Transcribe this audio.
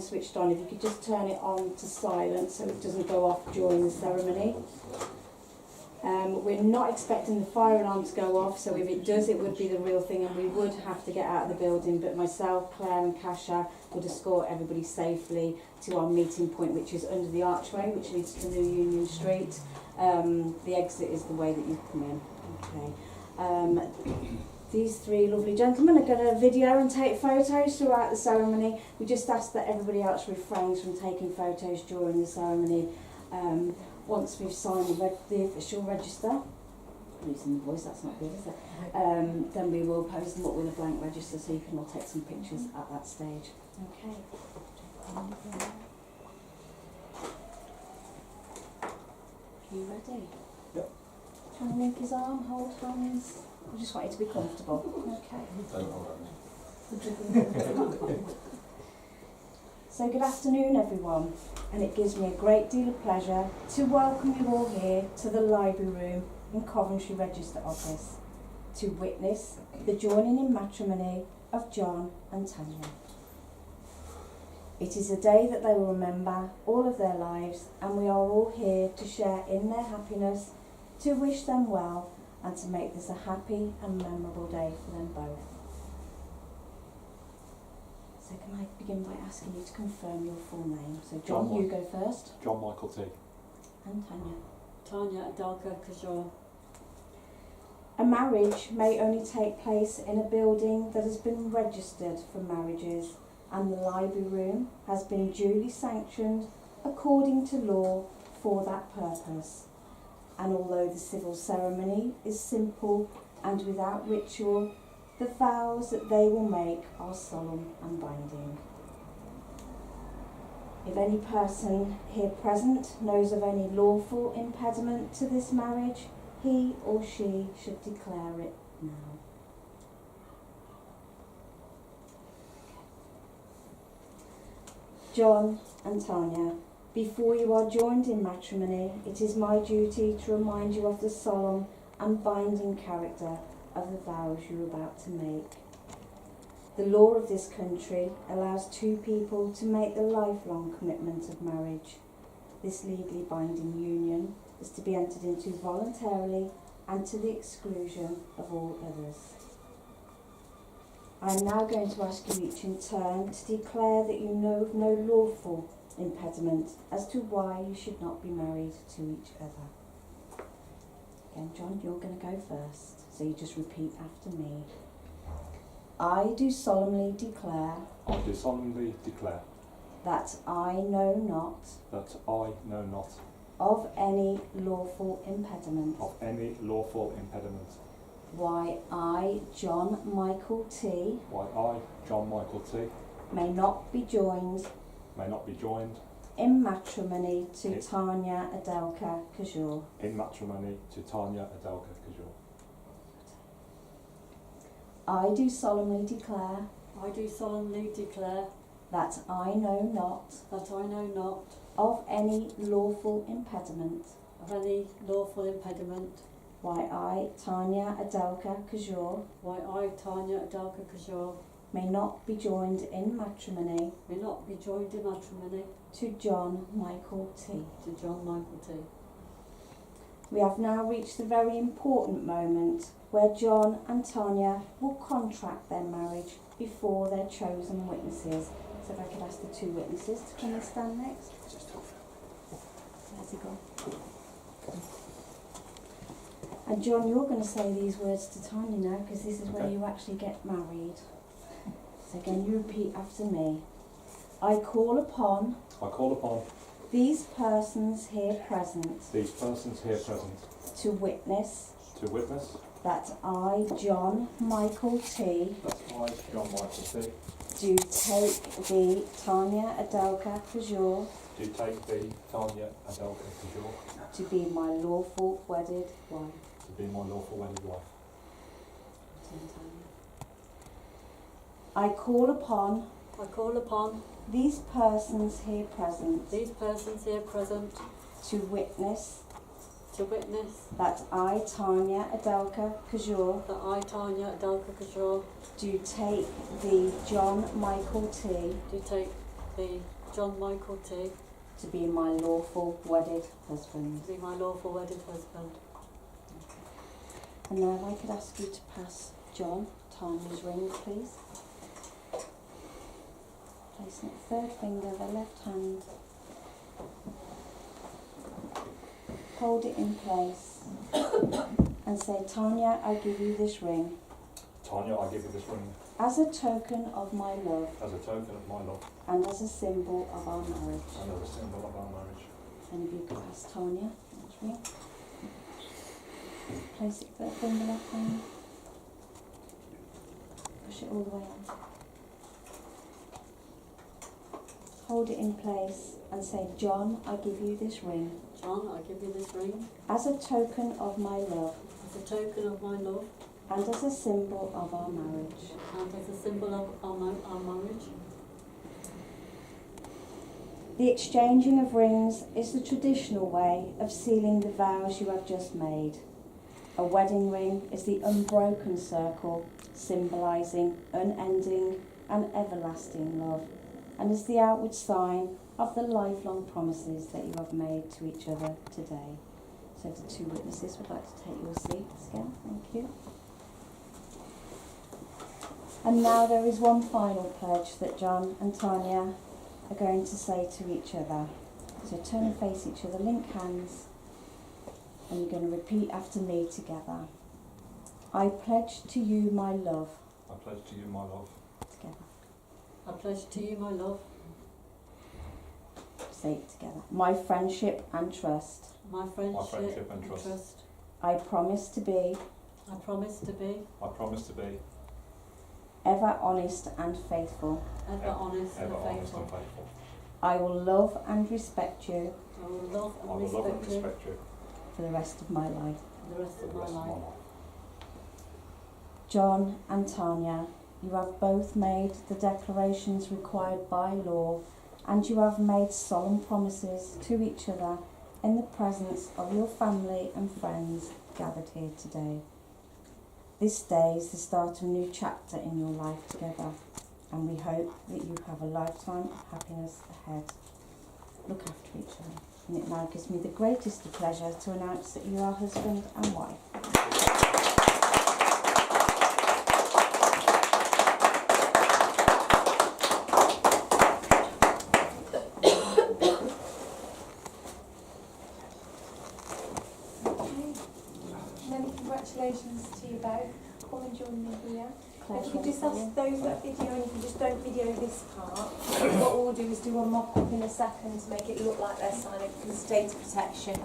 phone switched on, if you could just turn it on to silent so it doesn't go off during the ceremony. We're not expecting the fire alarm to go off, so if it does, it would be the real thing and we would have to get out of the building, but myself, Claire and Kasha would escort everybody safely to our meeting point, which is under the archway, which leads to New Union Street. The exit is the way that you come in. Okay. These three lovely gentlemen are going to video and take photos throughout the ceremony. We just ask that everybody else refrains from taking photos during the ceremony. Once we've signed the official register, losing the voice, that's not good, is it? Then we will post them up with a blank register so you can all take some pictures at that stage. Okay. You ready? Yep. Trying to link his arm, hold hands. I just want you to be comfortable. Okay. Don't hold on. So good afternoon everyone, and it gives me a great deal of pleasure to welcome you all here to the library room in Coventry Register Office to witness the joining in matrimony of John and Tania. It is a day that they will remember all of their lives, and we are all here to share in their happiness, to wish them well, and to make this a happy and memorable day for them both. So can I begin by asking you to confirm your full name? So John, you go first. John Michael T. And Tania. Tania Adelka Kajor. A marriage may only take place in a building that has been registered for marriages, and the library room has been duly sanctioned according to law for that purpose. And although the civil ceremony is simple and without ritual, the vows that they will make are solemn and binding. If any person here present knows of any lawful impediment to this marriage, he or she should declare it now. John and Tania, before you are joined in matrimony, it is my duty to remind you of the solemn and binding character of the vows you are about to make. The law of this country allows two people to make the lifelong commitment of marriage. This legally binding union is to be entered into voluntarily and to the exclusion of all others. I am now going to ask you each in turn to declare that you know of no lawful impediment as to why you should not be married to each other. Again, John, you're going to go first, so you just repeat after me. I do solemnly declare. I do solemnly declare. That I know not. That I know not. Of any lawful impediment. Of any lawful impediment. Why I, John Michael T. Why I, John Michael T. May not be joined. May not be joined. In matrimony to Tania Adelka Kajor. In matrimony to Tania Adelka Kajor. I do solemnly declare. I do solemnly declare That I know not. that I know not Of any lawful impediment. of any lawful impediment. Why I, Tania Adelka Kajor. Why I, Tania Adelka Kajor, May not be joined in matrimony may not be joined in matrimony to John Michael T. to John Michael T. We have now reached the very important moment where John and Tania will contract their marriage before their chosen witnesses. So if I could ask the two witnesses to come and stand next. Where's he gone? And John, you're going to say these words to Tania now, because this is where you actually get married. So again, you repeat after me. I call upon these persons here present to witness that I, John Michael T. Do take the Tania Adelka Kajor. To be my lawful wedded wife. I call upon these persons here present to witness that I, Tania Adelka Kajor, do do take the John Michael T. take be John Michael T. to be my lawful wedded husband. to be my lawful wedded husband. And now if I could ask you to pass John Tanya's ring, please. Placing the third finger, the left hand. Hold it in place and say, Tanya, I give you this ring Tanya, I give you this ring as a token of my love as a token of my love and as a symbol of our marriage. and as a symbol of our marriage. And if you could pass Tanya this ring. Place it third finger, left hand. Push it all the way on. Hold it in place and say, John, I give you this ring John, I give you this ring as a token of my love as a token of my love and as a symbol of our marriage. and as a symbol of our marriage. The exchanging of rings is the traditional way of sealing the vows you have just made. A wedding ring is the unbroken circle symbolising unending and everlasting love, and is the outward sign of the lifelong promises that you have made to each other today. So if the two witnesses would like to take your seats again, thank you. And now there is one final pledge that John and Tanya are going to say to each other. So turn and face each other, link hands, and you're going to repeat after me together. I pledge to you my love. I pledge to you my love. Together. I pledge to you my love, Say it together. My friendship and trust. my friendship and trust. I promise to be I promise to be I promise to be ever honest and faithful. ever honest and ever honest faithful. and faithful. I will love and respect you I will love I and will love and respect you respect you for the rest of my life. for the rest for of the my rest of my life. life. John and Tanya, you have both made the declarations required by law, and you have made solemn promises to each other in the presence of your family and friends gathered here today. This day is the start of a new chapter in your life together, and we hope that you have a lifetime of happiness ahead. Look after each other. And it now gives me the greatest of pleasure to announce that you are husband and wife. Many congratulations to you both. Come and join me here. Claire, If you do could you just wanna ask those that video, and if you just don't video this part, what we'll do is do a mock-up in a second to make it look like they're signing because data protection.